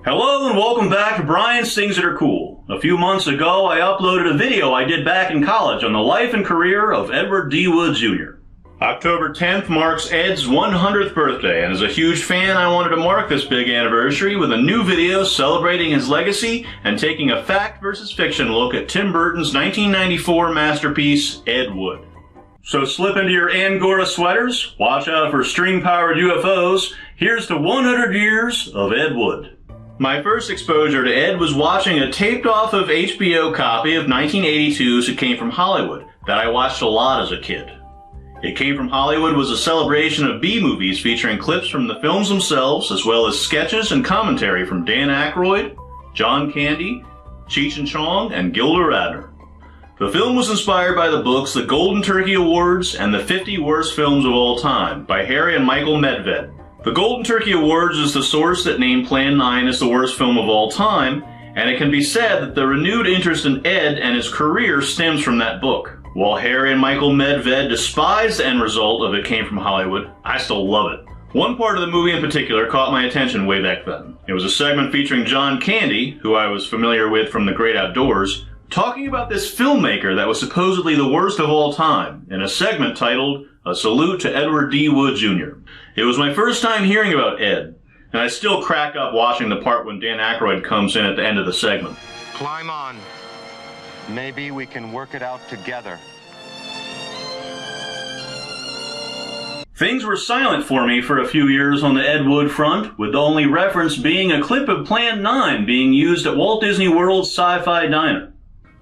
Hello and welcome back to Brian's Things That Are Cool. A few months ago, I uploaded a video I did back in college on the life and career of Edward D. Wood Jr. October 10th marks Ed's 100th birthday, and as a huge fan, I wanted to mark this big anniversary with a new video celebrating his legacy and taking a fact versus fiction look at Tim Burton's 1994 masterpiece, Ed Wood. So slip into your Angora sweaters, watch out for string-powered UFOs, here's to 100 years of Ed Wood. My first exposure to Ed was watching a taped-off of HBO copy of 1982's It Came From Hollywood that I watched a lot as a kid. It Came From Hollywood was a celebration of B-movies featuring clips from the films themselves as well as sketches and commentary from Dan Aykroyd, John Candy, Cheech and Chong, and Gilda Radner. The film was inspired by the books The Golden Turkey Awards and the 50 Worst Films of All Time by Harry and Michael Medved. The Golden Turkey Awards is the source that named Plan 9 as the worst film of all time, and it can be said that the renewed interest in Ed and his career stems from that book. While Harry and Michael Medved despise the end result of It Came From Hollywood, I still love it. One part of the movie in particular caught my attention way back then. It was a segment featuring John Candy, who I was familiar with from The Great Outdoors, talking about this filmmaker that was supposedly the worst of all time, in a segment titled A Salute to Edward D. Wood Jr. It was my first time hearing about Ed, and I still crack up watching the part when Dan Aykroyd comes in at the end of the segment. Climb on. Maybe we can work it out together. Things were silent for me for a few years on the Ed Wood front, with the only reference being a clip of Plan 9 being used at Walt Disney World's Sci-Fi Diner.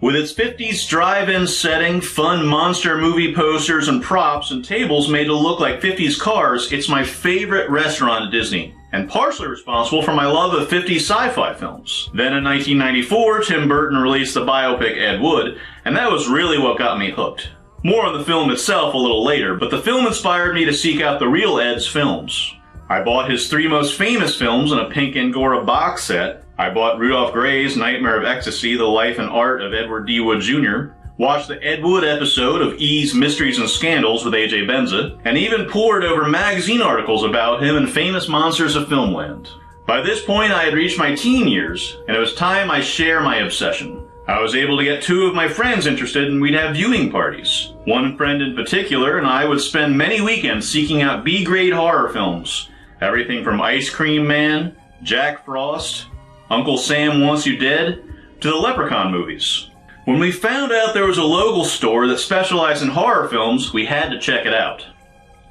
With its 50s drive-in setting, fun monster movie posters and props and tables made to look like 50s cars, it's my favorite restaurant at Disney, and partially responsible for my love of 50s sci-fi films. Then in 1994, Tim Burton released the biopic Ed Wood, and that was really what got me hooked. More on the film itself a little later, but the film inspired me to seek out the real Ed's films. I bought his 3 most famous films in a pink Angora box set. I bought Rudolph Gray's Nightmare of Ecstasy, The Life and Art of Edward D. Wood Jr., watched the Ed Wood episode of E's Mysteries and Scandals with A.J. Benza, and even pored over magazine articles about him and famous monsters of filmland. By this point, I had reached my teen years, and it was time I share my obsession. I was able to get 2 of my friends interested, and we'd have viewing parties. One friend in particular and I would spend many weekends seeking out B-grade horror films. Everything from Ice Cream Man, Jack Frost, Uncle Sam Wants You Dead, to the Leprechaun movies. When we found out there was a local store that specialized in horror films, we had to check it out.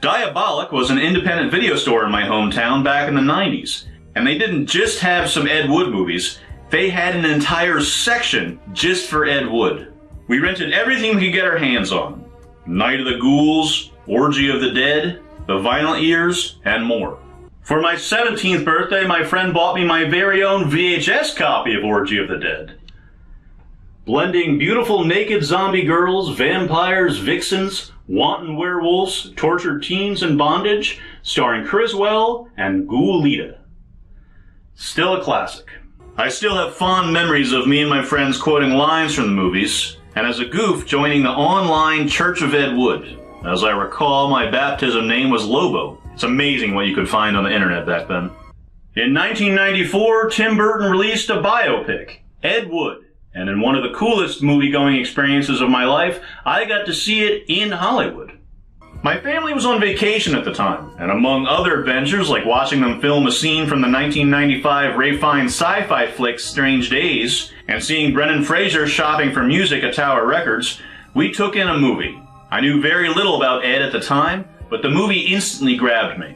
Diabolic was an independent video store in my hometown back in the 90s, and they didn't just have some Ed Wood movies, they had an entire section just for Ed Wood. We rented everything we could get our hands on. Night of the Ghouls, Orgy of the Dead, The Violent Years, and more. For my 17th birthday, my friend bought me my very own VHS copy of Orgy of the Dead. Blending beautiful naked zombie girls, vampires, vixens, wanton werewolves, tortured teens in bondage, starring Criswell and Ghoulita. Still a classic. I still have fond memories of me and my friends quoting lines from the movies, and as a goof, joining the online Church of Ed Wood. As I recall, my baptism name was Lobo. It's amazing what you could find on the internet back then. In 1994, Tim Burton released a biopic, Ed Wood, and in one of the coolest movie-going experiences of my life, I got to see it in Hollywood. My family was on vacation at the time, and among other adventures like watching them film a scene from the 1995 Ray Fiennes sci-fi flick Strange Days, and seeing Brendan Fraser shopping for music at Tower Records, we took in a movie. I knew very little about Ed at the time, but the movie instantly grabbed me.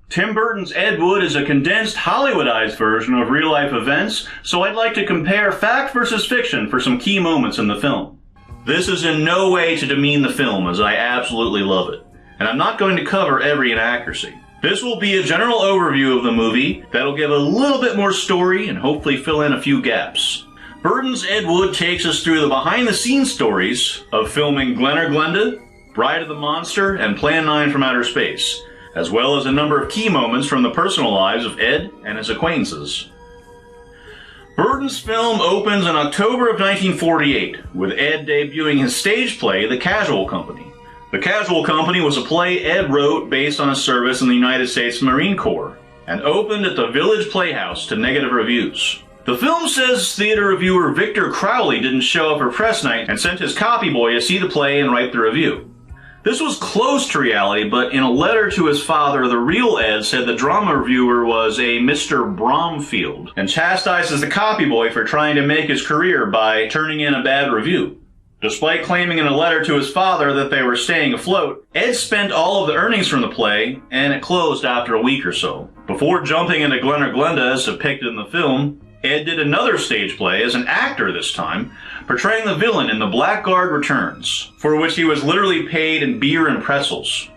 Tim Burton's Ed Wood is a condensed, Hollywoodized version of real-life events, so I'd like to compare fact versus fiction for some key moments in the film. This is in no way to demean the film, as I absolutely love it, and I'm not going to cover every inaccuracy. This will be a general overview of the movie that'll give a little bit more story and hopefully fill in a few gaps. Burton's Ed Wood takes us through the behind-the-scenes stories of filming Glen or Glenda, Bride of the Monster, and Plan 9 from Outer Space, as well as a number of key moments from the personal lives of Ed and his acquaintances. Burton's film opens in October of 1948, with Ed debuting his stage play, The Casual Company. The Casual Company was a play Ed wrote based on his service in the United States Marine Corps, and opened at the Village Playhouse to negative reviews. The film says theater reviewer Victor Crowley didn't show up for press night and sent his copy boy to see the play and write the review. This was close to reality, but in a letter to his father, the real Ed said the drama reviewer was a Mr. Bromfield and chastises the copy boy for trying to make his career by turning in a bad review. Despite claiming in a letter to his father that they were staying afloat, Ed spent all of the earnings from the play, and it closed after a week or so. Before jumping into Glen or Glenda as depicted in the film, Ed did another stage play as an actor this time, portraying the villain in The Blackguard Returns, for which he was literally paid in beer and pretzels.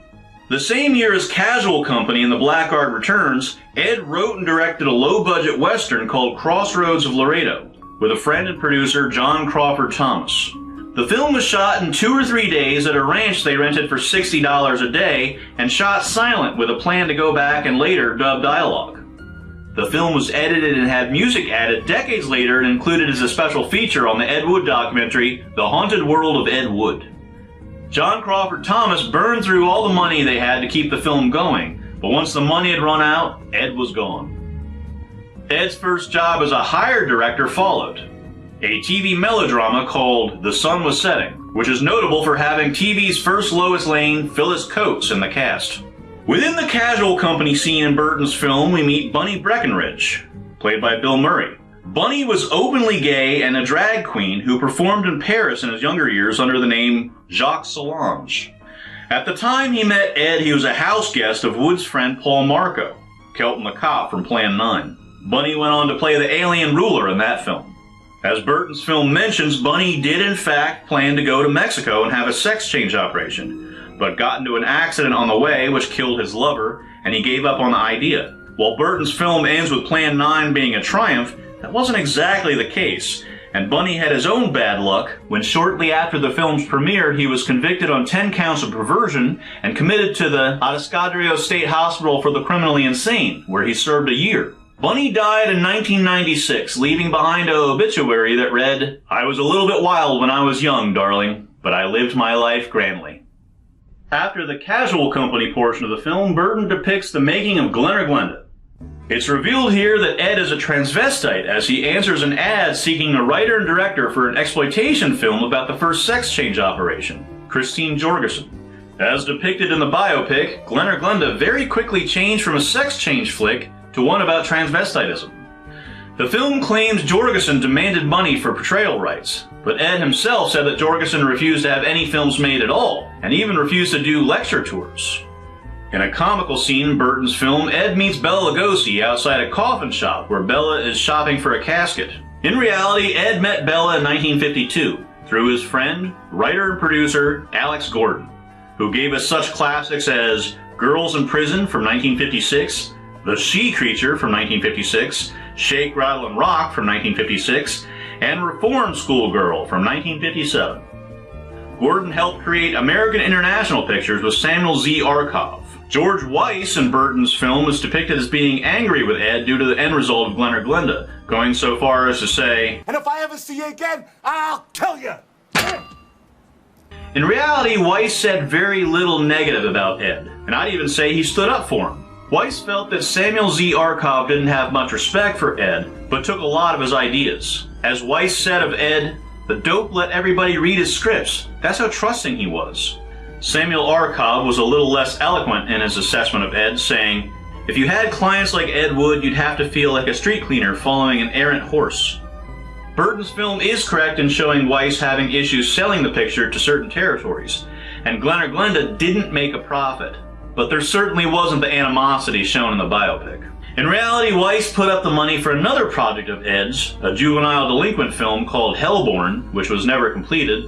The same year as Casual Company in The Blackguard Returns, Ed wrote and directed a low-budget western called Crossroads of Laredo, with a friend and producer John Crawford Thomas. The film was shot in 2 or 3 days at a ranch they rented for $60 a day and shot silent with a plan to go back and later dub dialogue. The film was edited and had music added decades later and included as a special feature on the Ed Wood documentary, The Haunted World of Ed Wood. John Crawford Thomas burned through all the money they had to keep the film going, but once the money had run out, Ed was gone. Ed's first job as a hired director followed. A TV melodrama called The Sun Was Setting, which is notable for having TV's first Lois Lane, Phyllis Coates, in the cast. Within the Casual Company scene in Burton's film, we meet Bunny Breckenridge, played by Bill Murray. Bunny was openly gay and a drag queen who performed in Paris in his younger years under the name Jacques Solange. At the time he met Ed, he was a house guest of Wood's friend Paul Marco, Kelton the cop from Plan 9. Bunny went on to play the alien ruler in that film. As Burton's film mentions, Bunny did in fact plan to go to Mexico and have a sex change operation, but got into an accident on the way which killed his lover, and he gave up on the idea. While Burton's film ends with Plan 9 being a triumph, that wasn't exactly the case, and Bunny had his own bad luck when shortly after the film's premiere he was convicted on 10 counts of perversion and committed to the Atascadero State Hospital for the Criminally Insane, where he served a year. Bunny died in 1996, leaving behind an obituary that read, "I was a little bit wild when I was young, darling, but I lived my life grandly." After the Casual Company portion of the film, Burton depicts the making of Glen or Glenda. It's revealed here that Ed is a transvestite as he answers an ad seeking a writer and director for an exploitation film about the first sex change operation, Christine Jorgensen. As depicted in the biopic, Glen or Glenda very quickly changed from a sex change flick to one about transvestitism. The film claims Jorgensen demanded money for portrayal rights, but Ed himself said that Jorgensen refused to have any films made at all, and even refused to do lecture tours. In a comical scene in Burton's film, Ed meets Bela Lugosi outside a coffin shop where Bela is shopping for a casket. In reality, Ed met Bela in 1952 through his friend, writer and producer Alex Gordon, who gave us such classics as Girls in Prison from 1956, The She Creature from 1956, Shake, Rattle, and Rock from 1956, and Reform Schoolgirl from 1957. Gordon helped create American International Pictures with Samuel Z. Arkoff. George Weiss in Burton's film is depicted as being angry with Ed due to the end result of Glen or Glenda, going so far as to say, "And if I ever see you again, I'll kill you!" In reality, Weiss said very little negative about Ed, and I'd even say he stood up for him. Weiss felt that Samuel Z. Arkoff didn't have much respect for Ed, but took a lot of his ideas. As Weiss said of Ed, "The dope let everybody read his scripts. That's how trusting he was." Samuel Arkoff was a little less eloquent in his assessment of Ed, saying, "If you had clients like Ed Wood, you'd have to feel like a street cleaner following an errant horse." Burton's film is correct in showing Weiss having issues selling the picture to certain territories, and Glen or Glenda didn't make a profit, but there certainly wasn't the animosity shown in the biopic. In reality, Weiss put up the money for another project of Ed's, a juvenile delinquent film called Hellborn, which was never completed,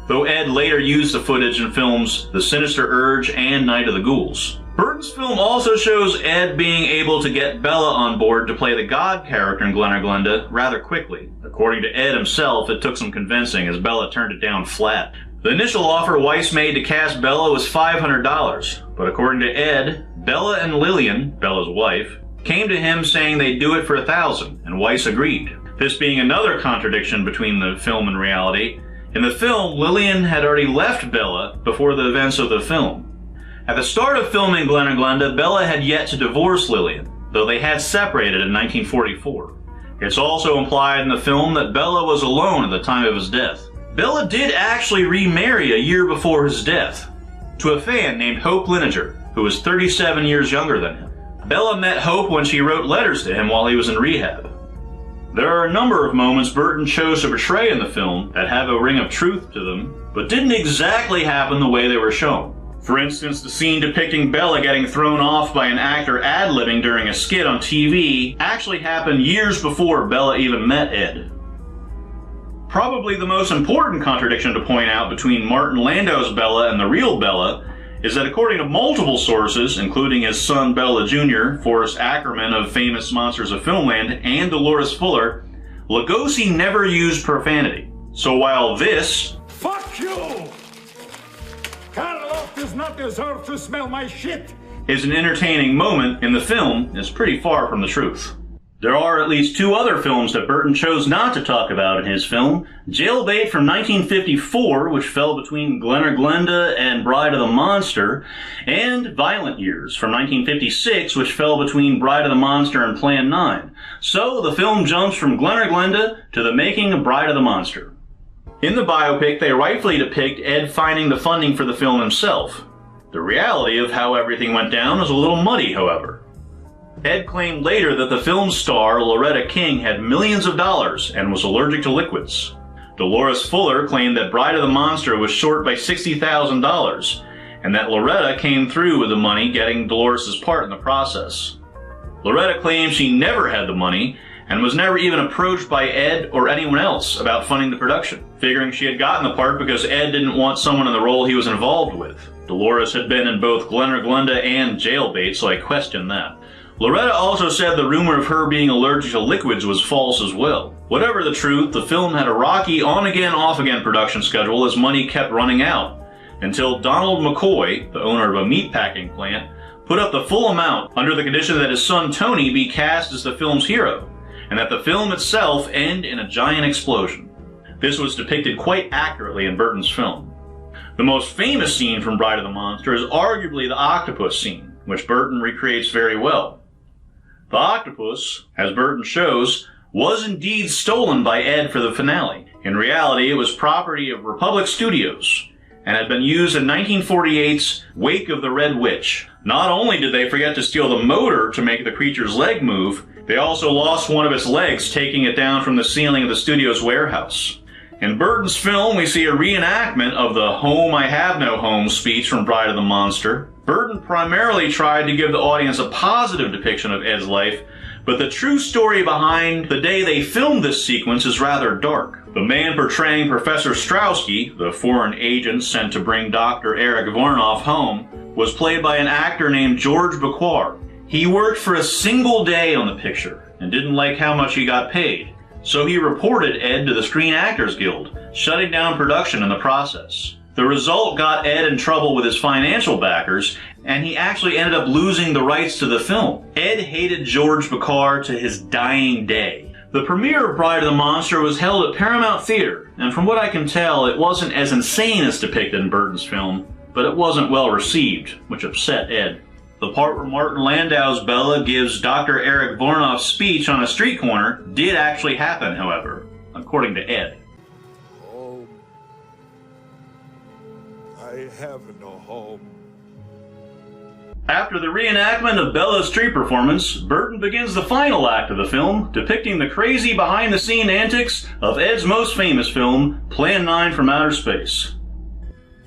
though Ed later used the footage in films The Sinister Urge and Night of the Ghouls. Burton's film also shows Ed being able to get Bela on board to play the God character in Glen or Glenda rather quickly. According to Ed himself, it took some convincing as Bela turned it down flat. The initial offer Weiss made to cast Bela was $500, but according to Ed, Bela and Lillian, Bela's wife, came to him saying they'd do it for $1,000, and Weiss agreed. This being another contradiction between the film and reality. In the film, Lillian had already left Bela before the events of the film. At the start of filming Glen or Glenda, Bela had yet to divorce Lillian, though they had separated in 1944. It's also implied in the film that Bela was alone at the time of his death. Bela did actually remarry a year before his death, to a fan named Hope Lineker, who was 37 years younger than him. Bela met Hope when she wrote letters to him while he was in rehab. There are a number of moments Burton chose to portray in the film that have a ring of truth to them, but didn't exactly happen the way they were shown. For instance, the scene depicting Bela getting thrown off by an actor ad-libbing during a skit on TV actually happened years before Bela even met Ed. Probably the most important contradiction to point out between Martin Landau's Bela and the real Bela is that according to multiple sources, including his son Bela Jr., Forrest Ackerman of Famous Monsters of Filmland, and Dolores Fuller, Lugosi never used profanity. So while this, "Fuck you! Karloff does not deserve to smell my shit!" is an entertaining moment in the film, is pretty far from the truth. There are at least two other films that Burton chose not to talk about in his film: Jailbait from 1954, which fell between Glenn Glenda and Bride of the Monster, and Violent Years from 1956, which fell between Bride of the Monster and Plan 9. So the film jumps from Glenn Glenda to the making of Bride of the Monster. In the biopic, they rightfully depict Ed finding the funding for the film himself. The reality of how everything went down is a little muddy, however. Ed claimed later that the film's star, Loretta King, had millions of dollars and was allergic to liquids. Dolores Fuller claimed that Bride of the Monster was short by $60,000, and that Loretta came through with the money, getting Dolores' part in the process. Loretta claimed she never had the money, and was never even approached by Ed or anyone else about funding the production, figuring she had gotten the part because Ed didn't want someone in the role he was involved with. Dolores had been in both Glenn Glenda and Jailbait, so I questioned that. Loretta also said the rumor of her being allergic to liquids was false as well. Whatever the truth, the film had a rocky on-again, off-again production schedule as money kept running out, until Donald McCoy, the owner of a meatpacking plant, put up the full amount under the condition that his son Tony be cast as the film's hero, and that the film itself end in a giant explosion. This was depicted quite accurately in Burton's film. The most famous scene from Bride of the Monster is arguably the octopus scene, which Burton recreates very well. The octopus, as Burton shows, was indeed stolen by Ed for the finale. In reality, it was property of Republic Studios, and had been used in 1948's Wake of the Red Witch. Not only did they forget to steal the motor to make the creature's leg move, they also lost one of its legs taking it down from the ceiling of the studio's warehouse. In Burton's film, we see a reenactment of the "Home I Have No Home" speech from Bride of the Monster. Burton primarily tried to give the audience a positive depiction of Ed's life, but the true story behind the day they filmed this sequence is rather dark. The man portraying Professor Strowski, the foreign agent sent to bring Dr. Eric Vornoff home, was played by an actor named George Baquar. He worked for a single day on the picture and didn't like how much he got paid. So he reported Ed to the Screen Actors Guild, shutting down production in the process. The result got Ed in trouble with his financial backers, and he actually ended up losing the rights to the film. Ed hated George Baquar to his dying day. The premiere of Bride of the Monster was held at Paramount Theater, and from what I can tell, it wasn't as insane as depicted in Burton's film, but it wasn't well received, which upset Ed. The part where Martin Landau's Bela gives Dr. Eric Vornoff's speech on a street corner did actually happen, however, according to Ed. Home. I have no home. After the reenactment of Bela's street performance, Burton begins the final act of the film, depicting the crazy behind-the-scene antics of Ed's most famous film, Plan 9 from Outer Space.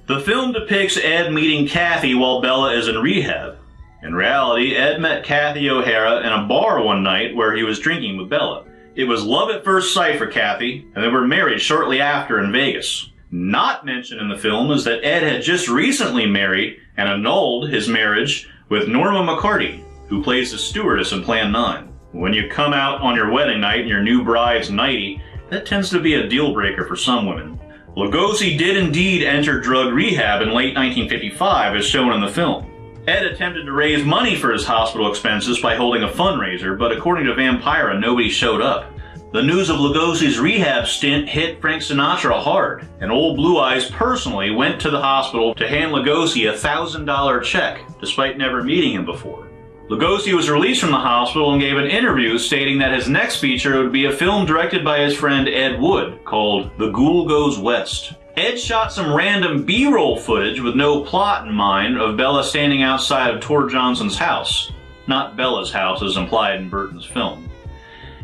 The film depicts Ed meeting Kathy while Bela is in rehab. In reality, Ed met Kathy O'Hara in a bar one night where he was drinking with Bela. It was love at first sight for Kathy, and they were married shortly after in Vegas. Not mentioned in the film is that Ed had just recently married and annulled his marriage with Norma McCarty, who plays the stewardess in Plan 9. When you come out on your wedding night in your new bride's nightie, that tends to be a deal breaker for some women. Lugosi did indeed enter drug rehab in late 1955, as shown in the film. Ed attempted to raise money for his hospital expenses by holding a fundraiser, but according to Vampira, nobody showed up. The news of Lugosi's rehab stint hit Frank Sinatra hard, and Old Blue Eyes personally went to the hospital to hand Lugosi a $1,000 check, despite never meeting him before. Lugosi was released from the hospital and gave an interview stating that his next feature would be a film directed by his friend Ed Wood called The Ghoul Goes West. Ed shot some random B-roll footage with no plot in mind of Bella standing outside of Tor Johnson's house. Not Bella's house as implied in Burton's film.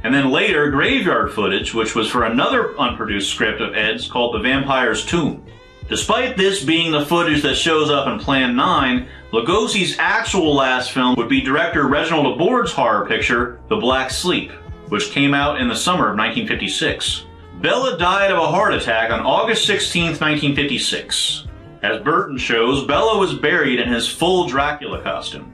And then later, graveyard footage, which was for another unproduced script of Ed's called The Vampire's Tomb. Despite this being the footage that shows up in Plan 9, Lugosi's actual last film would be director Reginald Abourd's horror picture, The Black Sleep, which came out in the summer of 1956. Bella died of a heart attack on August 16, 1956. As Burton shows, Bella was buried in his full Dracula costume.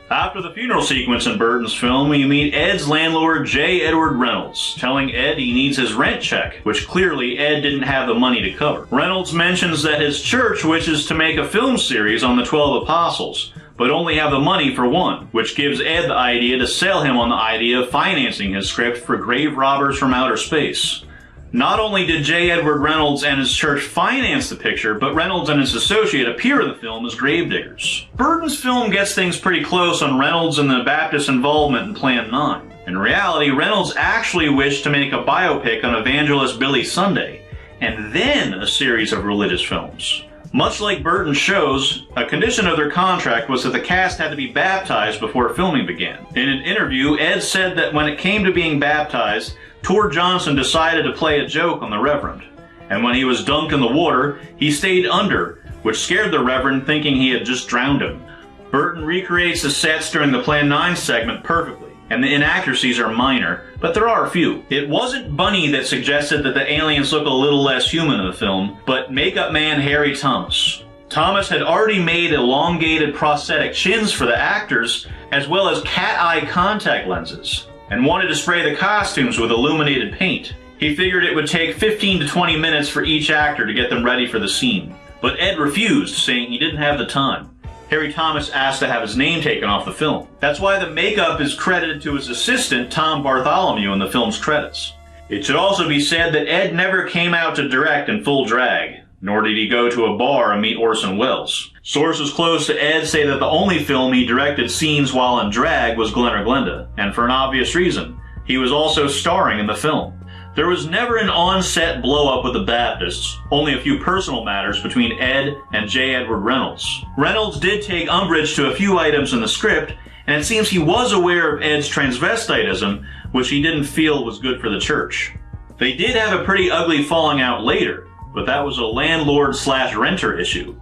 After the funeral sequence in Burton's film, we meet Ed's landlord, J. Edward Reynolds, telling Ed he needs his rent check, which clearly Ed didn't have the money to cover. Reynolds mentions that his church wishes to make a film series on the 12 Apostles, but only have the money for one, which gives Ed the idea to sell him on the idea of financing his script for Grave Robbers from Outer Space. Not only did J. Edward Reynolds and his church finance the picture, but Reynolds and his associate appear in the film as gravediggers. Burton's film gets things pretty close on Reynolds and the Baptist involvement in Plan 9. In reality, Reynolds actually wished to make a biopic on evangelist Billy Sunday, and then a series of religious films. Much like Burton shows, a condition of their contract was that the cast had to be baptized before filming began. In an interview, Ed said that when it came to being baptized, Tor Johnson decided to play a joke on the Reverend, and when he was dunked in the water, he stayed under, which scared the Reverend, thinking he had just drowned him. Burton recreates the sets during the Plan 9 segment perfectly, and the inaccuracies are minor, but there are a few. It wasn't Bunny that suggested that the aliens look a little less human in the film, but makeup man Harry Thomas. Thomas had already made elongated prosthetic chins for the actors, as well as cat-eye contact lenses, and wanted to spray the costumes with illuminated paint. He figured it would take 15 to 20 minutes for each actor to get them ready for the scene. But Ed refused, saying he didn't have the time. Harry Thomas asked to have his name taken off the film. That's why the makeup is credited to his assistant, Tom Bartholomew, in the film's credits. It should also be said that Ed never came out to direct in full drag, nor did he go to a bar and meet Orson Welles. Sources close to Ed say that the only film he directed scenes while in drag was Glen or Glenda, and for an obvious reason. He was also starring in the film. There was never an on-set blow-up with the Baptists, only a few personal matters between Ed and J. Edward Reynolds. Reynolds did take umbrage to a few items in the script, and it seems he was aware of Ed's transvestitism, which he didn't feel was good for the church. They did have a pretty ugly falling out later, but that was a landlord-slash-renter issue.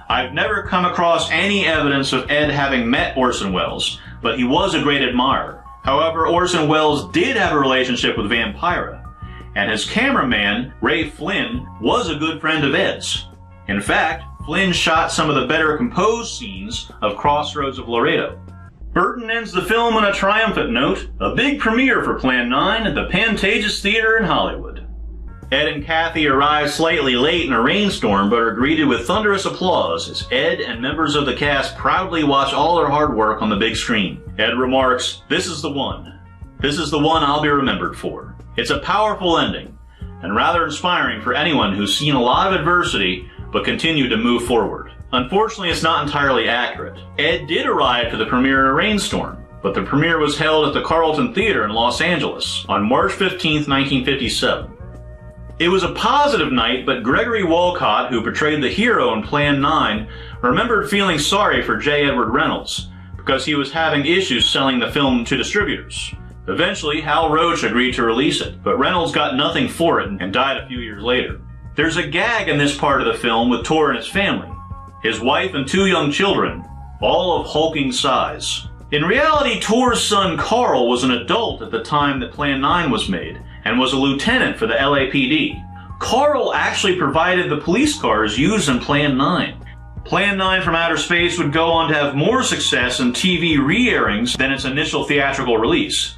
I've never come across any evidence of Ed having met Orson Welles, but he was a great admirer. However, Orson Welles did have a relationship with Vampira, and his cameraman, Ray Flynn, was a good friend of Ed's. In fact, Flynn shot some of the better composed scenes of Crossroads of Laredo. Burton ends the film on a triumphant note, a big premiere for Plan 9 at the Pantages Theater in Hollywood. Ed and Kathy arrive slightly late in a rainstorm, but are greeted with thunderous applause as Ed and members of the cast proudly watch all their hard work on the big screen. Ed remarks, "This is the one. This is the one I'll be remembered for." It's a powerful ending, and rather inspiring for anyone who's seen a lot of adversity, but continued to move forward. Unfortunately, it's not entirely accurate. Ed did arrive to the premiere in a rainstorm, but the premiere was held at the Carlton Theater in Los Angeles on March 15, 1957. It was a positive night, but Gregory Walcott, who portrayed the hero in Plan 9, remembered feeling sorry for J. Edward Reynolds because he was having issues selling the film to distributors. Eventually, Hal Roach agreed to release it, but Reynolds got nothing for it and died a few years later. There's a gag in this part of the film with Tor and his family, his wife and 2 young children, all of hulking size. In reality, Tor's son Carl was an adult at the time that Plan 9 was made, and was a lieutenant for the LAPD. Carl actually provided the police cars used in Plan 9. Plan 9 from Outer Space would go on to have more success in TV re-airings than its initial theatrical release.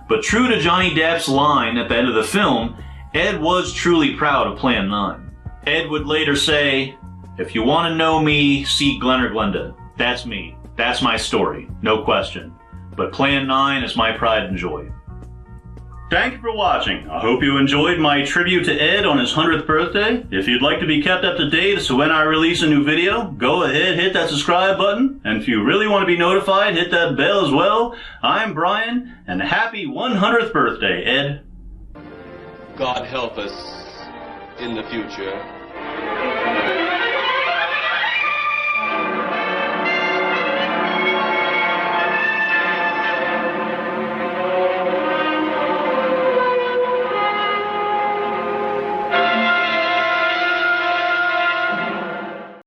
But true to Johnny Depp's line at the end of the film, Ed was truly proud of Plan 9. Ed would later say, "If you want to know me, see Glen or Glenda. That's me. That's my story. No question. But Plan 9 is my pride and joy." Thank you for watching. I hope you enjoyed my tribute to Ed on his 100th birthday. If you'd like to be kept up to date as to when I release a new video, go ahead, hit that subscribe button. And if you really want to be notified, hit that bell as well. I'm Brian, and happy 100th birthday, Ed. God help us in the future.